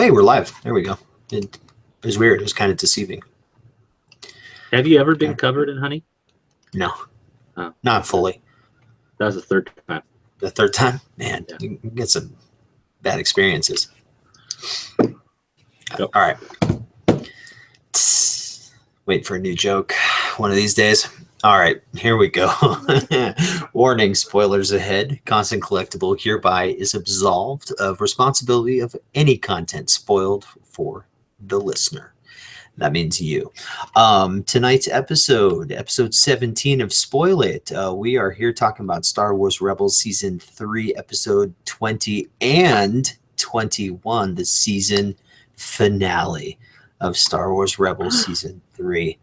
hey, we're live. There we go. It was weird. It was kind of deceiving. Have you ever been covered in honey? No, Oh. Not fully. That was the third time. The third time? Man, Yeah. you get some bad experiences. Yep. All right. Wait for a new joke one of these days. All right, here we go. Warning, spoilers ahead. Constant Collectible hereby is absolved of responsibility of any content spoiled for the listener. That means you. Tonight's episode 17 of Spoil It. We are here talking about Star Wars Rebels Season 3, Episode 20 and 21, the season finale of Star Wars Rebels Season 3.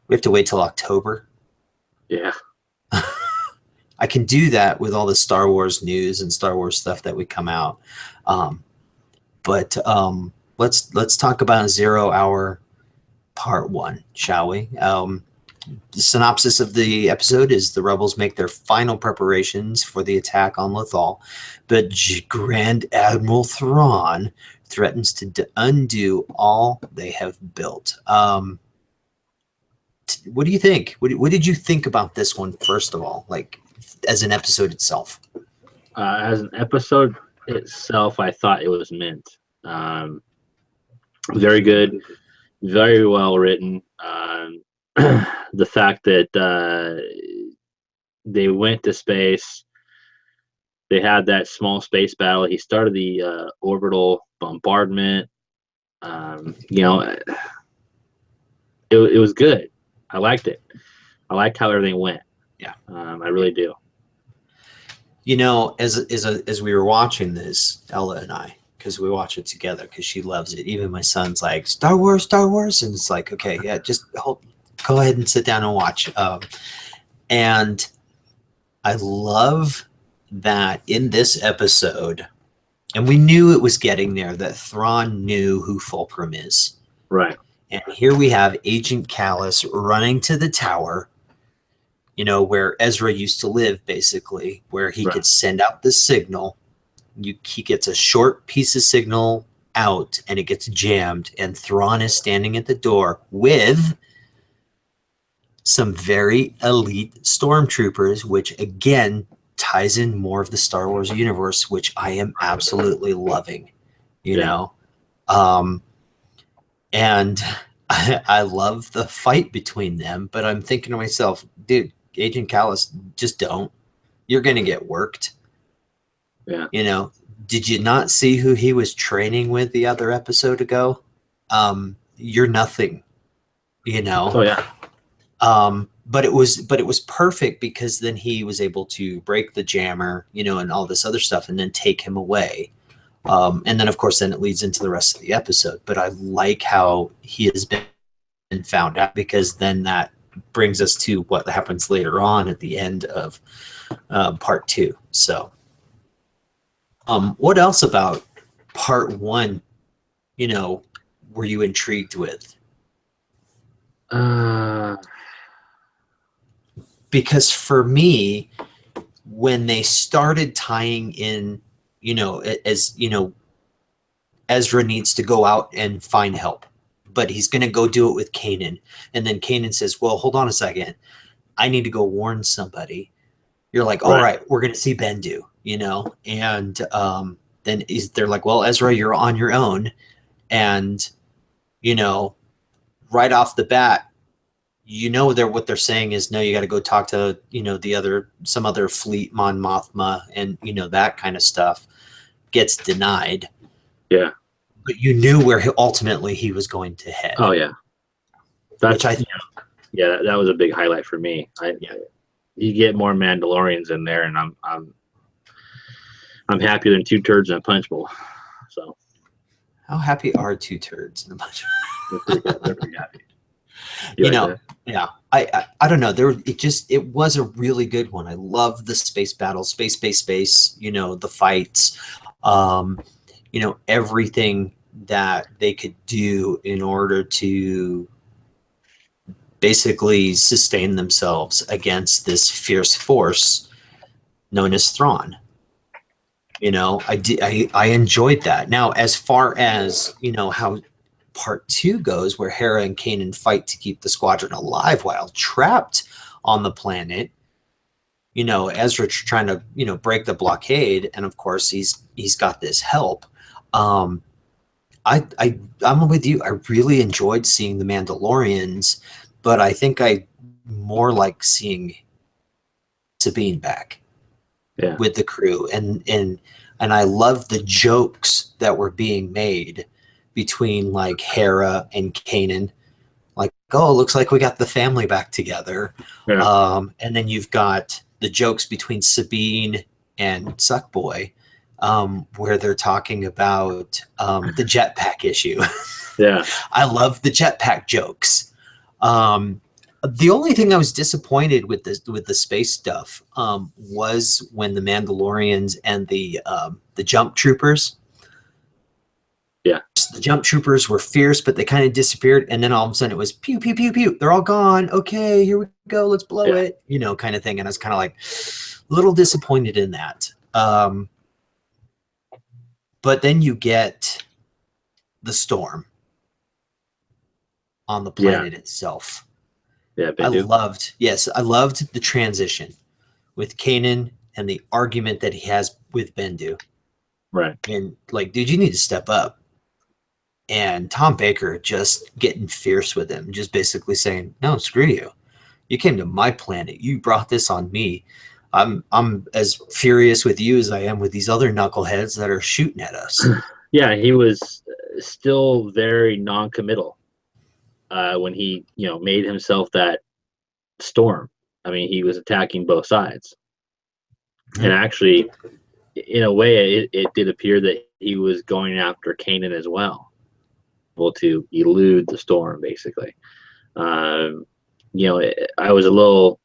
We have to wait till October. Yeah. I can do that with all the Star Wars news and Star Wars stuff that we come out. But let's talk about 0 Hour Part 1, shall we? The synopsis of the episode is the rebels make their final preparations for the attack on Lothal, but Grand Admiral Thrawn threatens to undo all they have built. What do you think? What did you think about this one, first of all, like as an episode itself? As an episode itself, I thought it was mint. Very good, very well written. The fact that they went to space, they had that small space battle. He started the orbital bombardment. It was good. I liked it. I liked how everything went. Yeah, I really do. You know, as we were watching this, Ella and I, because we watch it together, because she loves it. Even my son's like, Star Wars, and it's like, okay, yeah, just go ahead and sit down and watch. And I love that in this episode, and we knew it was getting there, that Thrawn knew who Fulcrum is. Right. And here we have Agent Kallus running to the tower, you know, where Ezra used to live, basically, where he could send out the signal. He gets a short piece of signal out, and it gets jammed, and Thrawn is standing at the door with some very elite stormtroopers, which, again, ties in more of the Star Wars universe, which I am absolutely loving, you know? And I love the fight between them, but I'm thinking to myself, dude, Agent Kallus, just don't. You're going to get worked. Yeah. You know, did you not see who he was training with the other episode ago? You're nothing, you know? Oh, yeah. But it was perfect, because then he was able to break the jammer, you know, and all this other stuff, and then take him away. And then, of course, then it leads into the rest of the episode. But I like how he has been found out, because then that brings us to what happens later on at the end of part 2. So, what else about part 1, you know, were you intrigued with? Because for me, when they started tying in, you know, as you know, Ezra needs to go out and find help, but he's going to go do it with Kanan. And then Kanan says, well, hold on a second. I need to go warn somebody. You're like, all right, we're going to see Bendu, you know? And then they're like, well, Ezra, you're on your own. And, you know, right off the bat, you know, what they're saying is, no, you got to go talk to, you know, some other fleet, Mon Mothma, and, you know, that kind of stuff gets denied. Yeah. But you knew where ultimately he was going to head. Oh, yeah. That was a big highlight for me. You get more Mandalorians in there, and I'm happier than 2 turds in a punch bowl. So, how happy are 2 turds in a punch bowl? They're pretty happy. You know, yeah. I don't know. It was a really good one. I love the space battle, space. You know, the fights. You know, everything that they could do in order to basically sustain themselves against this fierce force known as Thrawn. You know, I enjoyed that. Now, as far as, you know, how part 2 goes, where Hera and Kanan fight to keep the squadron alive while trapped on the planet, you know, Ezra trying to, you know, break the blockade, and of course he's got this help. um I'm with you. I really enjoyed seeing the Mandalorians, but I think I more like seeing Sabine back Yeah. with the crew, and I love the jokes that were being made between like Hera and Kanan. Like, oh, looks like we got the family back together. Yeah. And then you've got the jokes between Sabine and Suckboy, where they're talking about the jetpack issue. Yeah. I love the jetpack jokes. The only thing I was disappointed with the space stuff was when the Mandalorians and the jump troopers. Yeah. The jump troopers were fierce, but they kind of disappeared, and then all of a sudden it was pew pew pew pew. They're all gone. Okay, here we go. Let's blow it. You know, kind of thing. And I was kind of like a little disappointed in that. But then you get the storm on the planet itself. Yeah, I loved the transition with Kanan and the argument that he has with Bendu. Right. And like, dude, you need to step up. And Tom Baker just getting fierce with him, just basically saying, no, screw you. You came to my planet. You brought this on me. I'm as furious with you as I am with these other knuckleheads that are shooting at us. Yeah, he was still very non-committal when he, you know, made himself that storm. I mean, he was attacking both sides. And actually, in a way, it did appear that he was going after Kanan as well, able to elude the storm, basically. You know, I was a little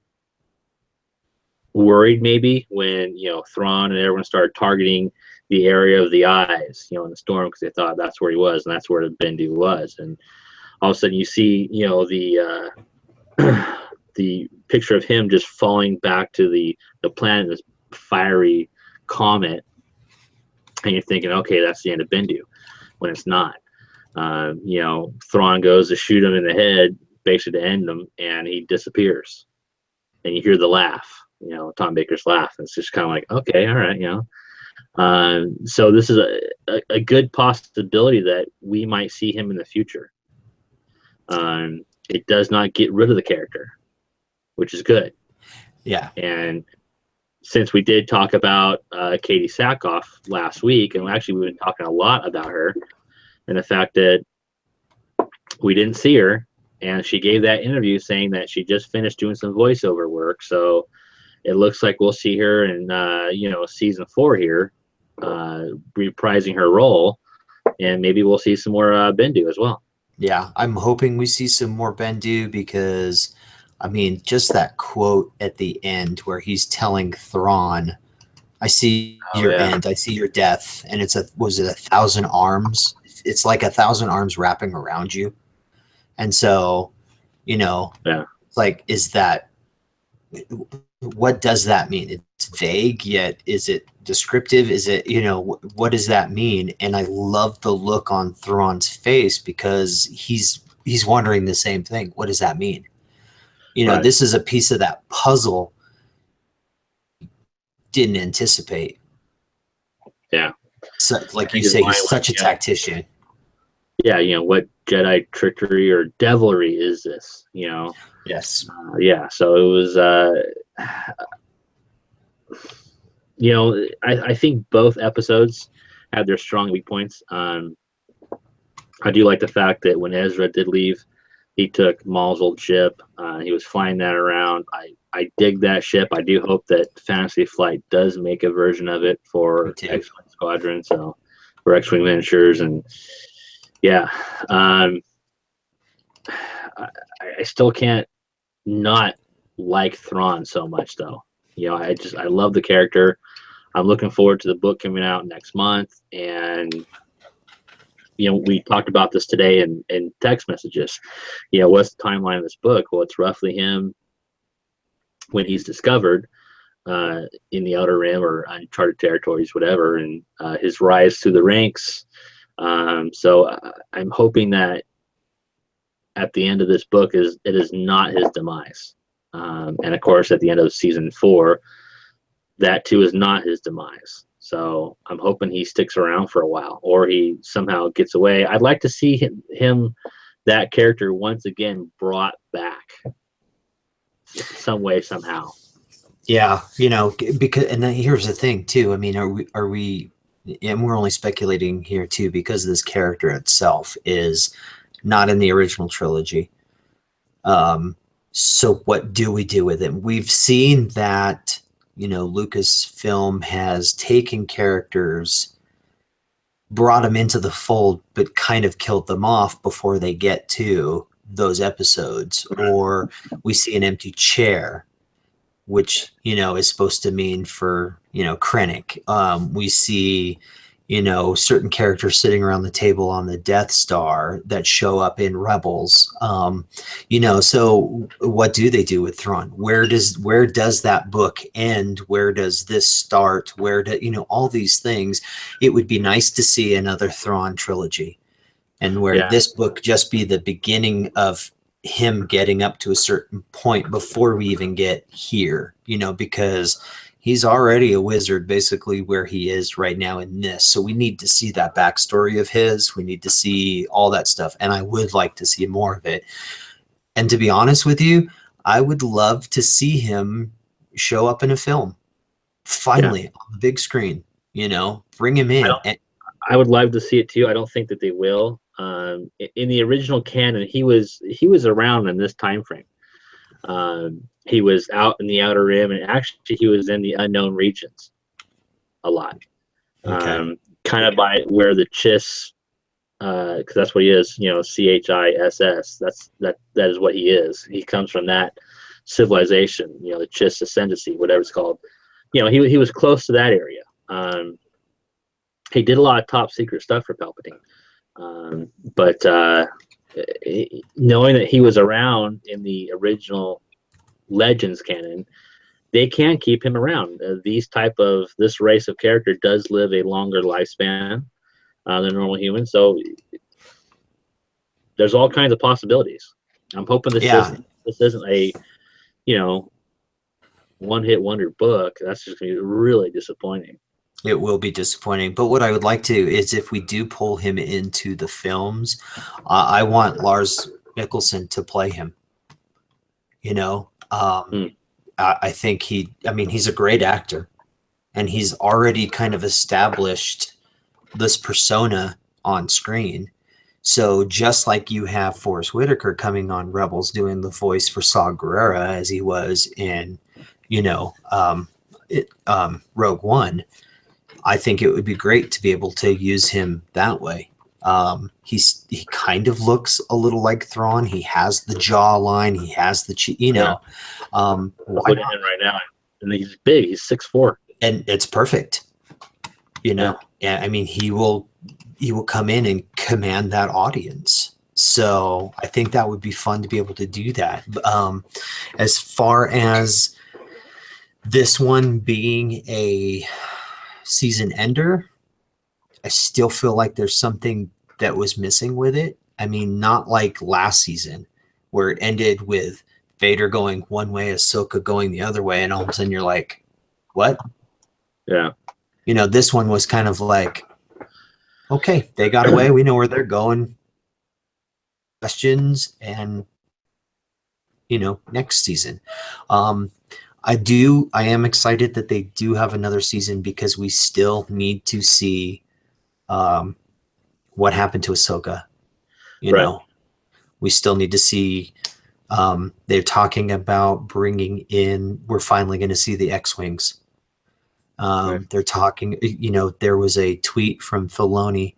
worried maybe when, you know, Thrawn and everyone started targeting the area of the eyes, you know, in the storm, because they thought that's where he was and that's where the Bendu was. And all of a sudden you see, you know, the the picture of him just falling back to the planet, this fiery comet, and you're thinking, okay, that's the end of Bendu, when it's not. You know, Thrawn goes to shoot him in the head, basically to end him, and he disappears. And you hear the laugh, you know, Tom Baker's laugh. And it's just kind of like, okay, all right, you know. So this is a good possibility that we might see him in the future. It does not get rid of the character, which is good. Yeah. And since we did talk about Katie Sackhoff last week, and actually we've been talking a lot about her, and the fact that we didn't see her, and she gave that interview saying that she just finished doing some voiceover work. So it looks like we'll see her in, you know, season 4 here, reprising her role, and maybe we'll see some more Bendu as well. Yeah, I'm hoping we see some more Bendu, because, I mean, just that quote at the end where he's telling Thrawn, I see your end, I see your death, and it's was it 1,000 arms? It's like 1,000 arms wrapping around you. And so, you know, like, is that, what does that mean? It's vague, yet is it descriptive? Is it, you know, what does that mean? And I love the look on Thrawn's face, because he's wondering the same thing. What does that mean? You know, this is a piece of that puzzle didn't anticipate. Yeah. So, like you say, he's such a tactician. Yeah, you know, what Jedi trickery or devilry is this, you know? Yes. Yeah, so it was, you know, I think both episodes had their strong weak points. I do like the fact that when Ezra did leave, he took Maul's old ship. He was flying that around. I dig that ship. I do hope that Fantasy Flight does make a version of it for X-Wing Squadron, so for X-Wing miniatures. And yeah, I still can't not like Thrawn so much, though. You know, I love the character. I'm looking forward to the book coming out next month. And, you know, we talked about this today in text messages. You know, what's the timeline of this book? Well, it's roughly him when he's discovered, in the Outer Rim or uncharted territories, whatever, and his rise through the ranks. So I'm hoping that at the end of this book it is not his demise. And of course, at the end of season 4, that too is not his demise. So I'm hoping he sticks around for a while, or he somehow gets away. I'd like to see him that character once again brought back some way, somehow. Yeah, because, and then here's the thing too. I mean, are we, and we're only speculating here too, because this character itself is not in the original trilogy. So what do we do with him? We've seen that, Lucasfilm has taken characters, brought them into the fold, but kind of killed them off before they get to those episodes. Or we see an empty chair, which, is supposed to mean for, Krennic. We see, certain characters sitting around the table on the Death Star that show up in Rebels. So what do they do with Thrawn? Where does that book end? Where does this start? Where do, all these things? It would be nice to see another Thrawn trilogy, and where this book just be the beginning of him getting up to a certain point before we even get here, because he's already a wizard basically where he is right now in this. So we need to see that backstory of his. We need to see all that stuff. And I would like to see more of it. And to be honest with you, I would love to see him show up in a film finally on the big screen, bring him in. I would love to see it too. I don't think that they will. In the original canon, he was around in this time frame. He was out in the Outer Rim, and actually he was in the unknown regions a lot. Okay. Kind of by where the Chiss, because that's what he is, CHISS. That is what he is. He comes from that civilization, the Chiss ascendancy, whatever it's called. He was close to that area. He did a lot of top secret stuff for Palpatine. But knowing that he was around in the original Legends canon, they can keep him around. This race of character does live a longer lifespan than normal humans, so there's all kinds of possibilities. I'm hoping this isn't a one-hit wonder book. That's just gonna be really disappointing. It will be disappointing. But what I would like to is, if we do pull him into the films, I want Lars Mikkelsen to play him. I think he's a great actor, and he's already kind of established this persona on screen. So just like you have Forrest Whitaker coming on Rebels doing the voice for Saw Gerrera as he was in, Rogue One, I think it would be great to be able to use him that way. He kind of looks a little like Thrawn. He has the jawline. He has the I'm looking at him right now, and he's big. He's 6'4", and it's perfect. Yeah. I mean, he will come in and command that audience. So I think that would be fun to be able to do that. As far as this one being a season ender, I still feel like there's something that was missing with it. I mean, not like last season where it ended with Vader going one way, Ahsoka going the other way, and all of a sudden you're like, what? Yeah. This one was kind of like, okay, they got away. We know where they're going. Questions, and next season. I am excited that they do have another season, because we still need to see what happened to Ahsoka. We still need to see, they're talking about bringing in, we're finally going to see the X-Wings. They're talking, there was a tweet from Filoni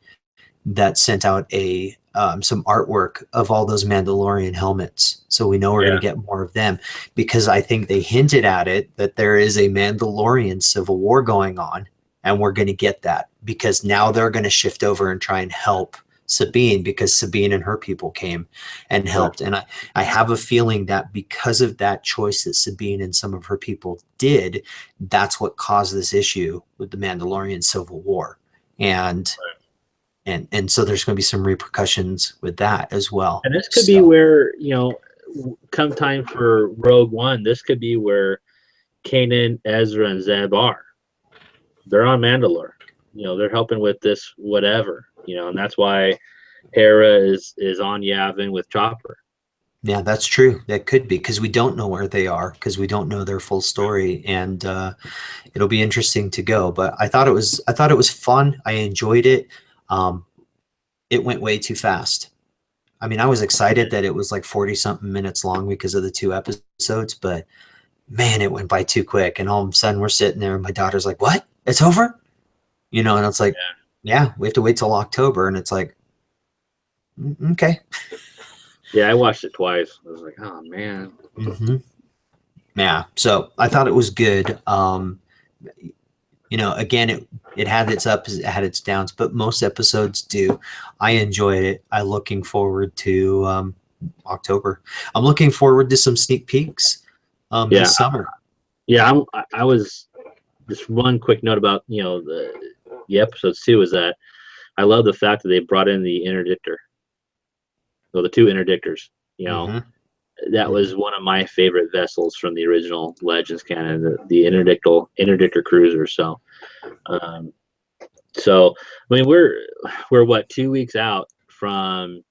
that sent out some artwork of all those Mandalorian helmets. So we know we're going to get more of them, because I think they hinted at it that there is a Mandalorian civil war going on, and we're going to get that, because now they're going to shift over and try and help Sabine, because Sabine and her people came and helped. And I have a feeling that because of that choice that Sabine and some of her people did, that's what caused this issue with the Mandalorian Civil War. And so there's going to be some repercussions with that as well. And this could be where, come time for Rogue One, this could be where Kanan, Ezra, and Zeb are. They're on Mandalore. They're helping with this whatever, and that's why Hera is on Yavin with Chopper. Yeah, that's true. That could be, because we don't know where they are, because we don't know their full story, and it'll be interesting to go. But I thought it was fun. I enjoyed it. It went way too fast. I mean, I was excited that it was like 40 something minutes long because of the 2 episodes, but man, it went by too quick. And all of a sudden we're sitting there and my daughter's like, what? It's over? And it's like, yeah, we have to wait till October. And it's like, okay. Yeah, I watched it twice. I was like, oh man. Mm-hmm. Yeah. So I thought it was good. Again, it had its ups, it had its downs, but most episodes do. I enjoyed it. I'm looking forward to October. I'm looking forward to some sneak peeks this summer. Yeah, I was just one quick note about the episodes too is that I love the fact that they brought in the interdictor. So the 2 interdictors. That was one of my favorite vessels from the original Legends canon, the interdictor cruiser. So, I mean, we're what, 2 weeks out from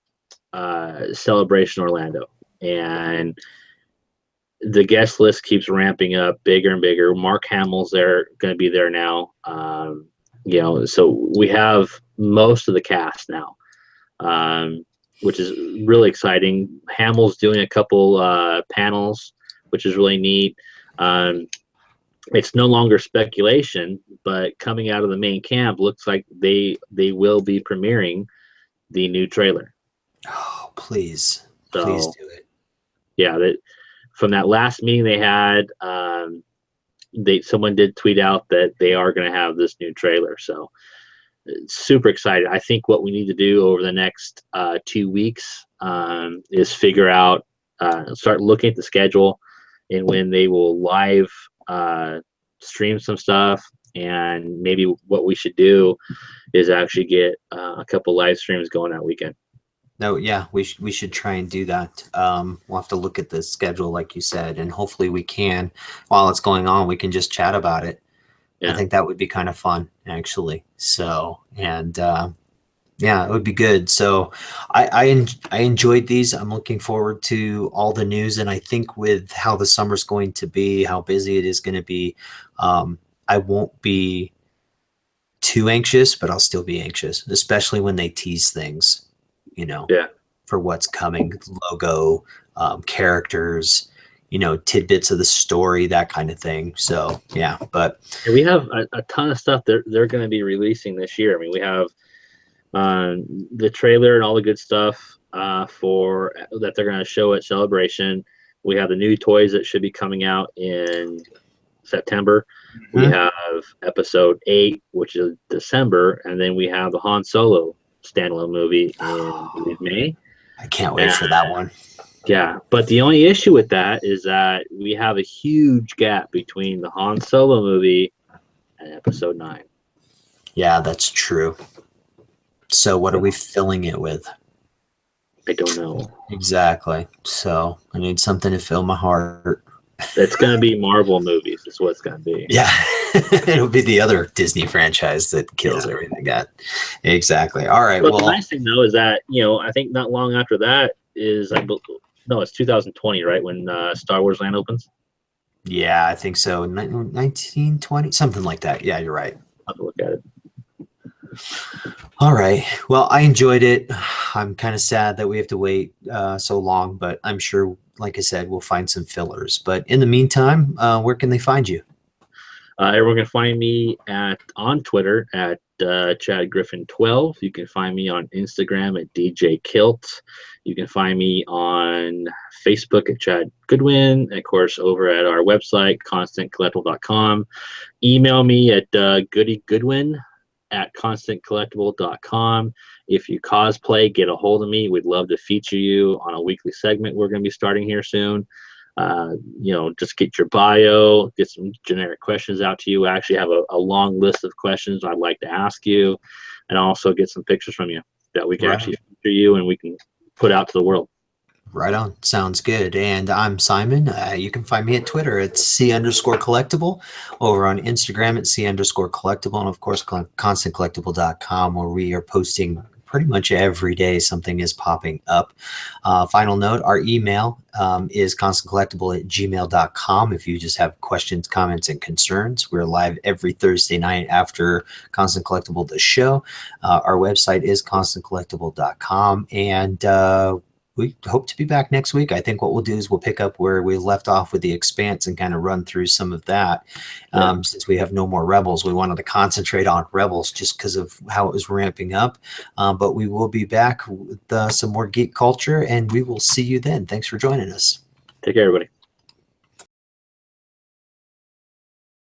Celebration Orlando, and the guest list keeps ramping up bigger and bigger. Mark Hamill's going to be there now. So we have most of the cast now. Which is really exciting. Hamill's doing a couple panels, which is really neat. It's no longer speculation, but coming out of the main camp, looks like they will be premiering the new trailer. Oh, please do it. Yeah, from that last meeting they had, someone did tweet out that they are going to have this new trailer. So super excited. I think what we need to do over the next 2 weeks is figure out, start looking at the schedule and when they will live stream some stuff. And maybe what we should do is actually get a couple live streams going that weekend. No, yeah, we should try and do that. We'll have to look at the schedule, like you said, and hopefully we can, while it's going on, we can just chat about it. Yeah. I think that would be kind of fun, actually. So, and it would be good. So I enjoyed these. I'm looking forward to all the news. And I think with how the summer's going to be, how busy it is going to be, I won't be too anxious, but I'll still be anxious, especially when they tease things, for what's coming, logo, characters, tidbits of the story, that kind of thing. So yeah, but we have a ton of stuff they're going to be releasing this year. I mean, we have the trailer and all the good stuff for that they're going to show at Celebration. We have the new toys that should be coming out in September. Mm-hmm. We have episode 8, which is December, and then we have the Han Solo standalone movie in May. I can't wait for that one. Yeah, but the only issue with that is that we have a huge gap between the Han Solo movie and episode 9. Yeah, that's true. So what are we filling it with? I don't know. Exactly. So I need something to fill my heart. It's going to be Marvel movies. That's what it's going to be. Yeah. It'll be the other Disney franchise that kills everything. Exactly. All right. But the nice thing, though, is that, I think not long after that is, it's 2020, right, when Star Wars Land opens? Yeah, I think so. 1920, something like that. Yeah, you're right. I'll have to look at it. All right. Well, I enjoyed it. I'm kind of sad that we have to wait so long, but I'm sure, like I said, we'll find some fillers. But in the meantime, where can they find you? Everyone can find me on Twitter at ChadGriffin12. You can find me on Instagram at DJ Kilt. You can find me on Facebook at Chad Goodwin. And of course, over at our website, constantcollectible.com. Email me at goodygoodwin@gmail.com. at constantcollectible.com. If you cosplay, get a hold of me. We'd love to feature you on a weekly segment we're going to be starting here soon. Just get your bio, get some generic questions out to you. I actually have a long list of questions I'd like to ask you, and also get some pictures from you that we can actually feature you and we can put out to the world. Right on. Sounds good. And I'm Simon. You can find me at Twitter at C_collectible, over on Instagram at C_collectible, and of course, constantcollectible.com, where we are posting pretty much every day something is popping up. Final note, our email is constantcollectible@gmail.com if you just have questions, comments, and concerns. We're live every Thursday night after Constant Collectible, the show. Our website is constantcollectible.com, and we hope to be back next week. I think what we'll do is we'll pick up where we left off with the Expanse and kind of run through some of that. Since we have no more Rebels, we wanted to concentrate on Rebels just because of how it was ramping up. But we will be back with some more geek culture, and we will see you then. Thanks for joining us. Take care, everybody.